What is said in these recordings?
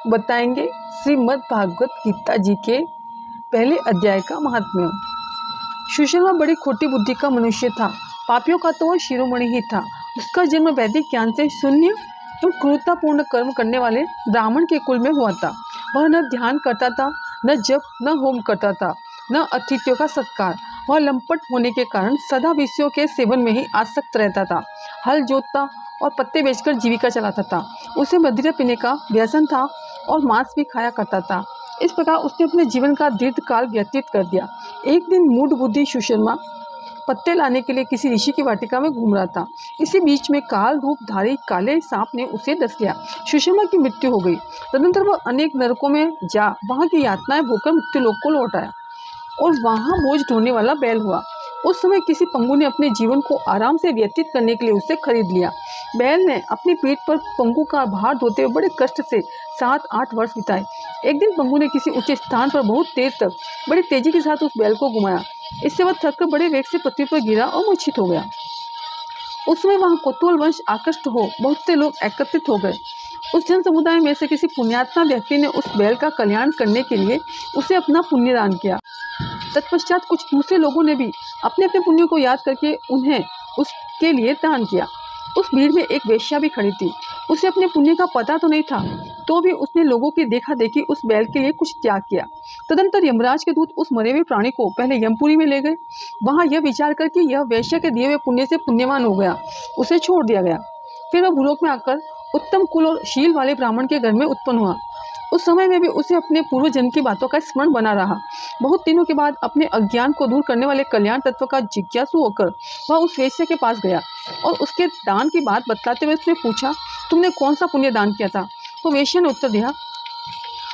बताएंगे श्रीमद् भागवत गीता जी के पहले अध्याय का महात्म्य। सुशर्मा बड़ी खोटी बुद्धि का मनुष्य था। पापियों का तो वह शिरोमणि ही था। उसका जन्म वैदिक ज्ञान से शून्य और क्रूरतापूर्ण कर्म करने वाले ब्राह्मण के कुल में हुआ था। वह न ध्यान करता था, न जप, न होम करता था, न अतिथियों का सत्कार। वह लंपट होने के कारण सदा विषयों के सेवन में ही आसक्त रहता था। हल जोतता और पत्ते बेचकर जीविका चलाता था। उसे मदिरा पीने का व्यसन था और मांस भी खाया करता था। इस प्रकार उसने अपने जीवन का दीर्घकाल व्यतीत कर दिया। एक दिन मूढ़ बुद्धि सुशर्मा पत्ते लाने के लिए किसी ऋषि की वाटिका में घूम रहा था। इसी बीच में काल रूपधारी काले सांप ने उसे डस लिया। सुशर्मा की मृत्यु हो गई। तदनंतर वह अनेक नरकों में जा वहां की यातनाएं भोगकर मृत्युलोक को लौट आया और वहां बोझ ढोने वाला बैल हुआ। उस समय किसी पंगु ने अपने जीवन को आराम से व्यतीत करने के लिए उसे खरीद लिया। बैल ने अपनी पीठ पर पंगु का भार ढोते हुए बड़े कष्ट से 7-8 वर्ष बिताए। एक दिन पंगु ने किसी ऊंचे स्थान पर बहुत देर तक बड़ी तेजी के साथ उस बैल को घुमाया। इससे वह थककर बड़े वेग से पृथ्वी पर गिरा और मूर्छित हो गया। उस समय वहां कोतवाल वंश आकृष्ट हो बहुत से लोग एकत्रित हो गए। उस जन समुदाय में से किसी पुण्यात्मा व्यक्ति ने उस बैल का कल्याण करने के लिए उसे अपना पुण्य दान किया। तत्पश्चात कुछ दूसरे लोगों ने भी अपने अपने पुण्यों को याद करके उन्हें उसके लिए दान किया। उस भीड़ में एक वेश्या भी खड़ी थी। उसे अपने पुण्य का पता तो नहीं था, तो भी उसने लोगों की देखा देखी उस बैल के लिए कुछ त्याग किया। तदंतर यमराज के दूत उस मरे हुए प्राणी को पहले यमपुरी में ले गए। वहां यह विचार कर कि यह वेश्या के दिए हुए पुण्य से पुण्यवान हो गया, उसे छोड़ दिया गया। फिर वह भूलोक में आकर उत्तम कुल और शील वाले ब्राह्मण के घर में उत्पन्न हुआ। उस समय में भी उसे अपने पूर्व जन्म की बातों का स्मरण बना रहा। बहुत दिनों के बाद अपने अज्ञान को दूर करने वाले कल्याण तत्व का जिज्ञासु होकर वह उस वेश्या के पास गया और उसके दान की बात बतलाते हुए उसने पूछा, तुमने कौन सा पुण्य दान किया था? तो वेश्या ने उत्तर दिया,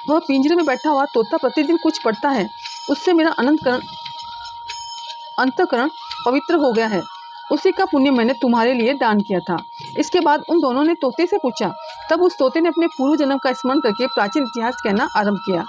वह पिंजरे में बैठा हुआ तोता प्रतिदिन कुछ पढ़ता है, उससे मेरा अंतःकरण पवित्र हो गया है। उसी का पुण्य मैंने तुम्हारे लिए दान किया था। इसके बाद उन दोनों ने तोते से पूछा। तब उस तोते ने अपने पूर्व जन्म का स्मरण करके प्राचीन इतिहास कहना आरंभ किया।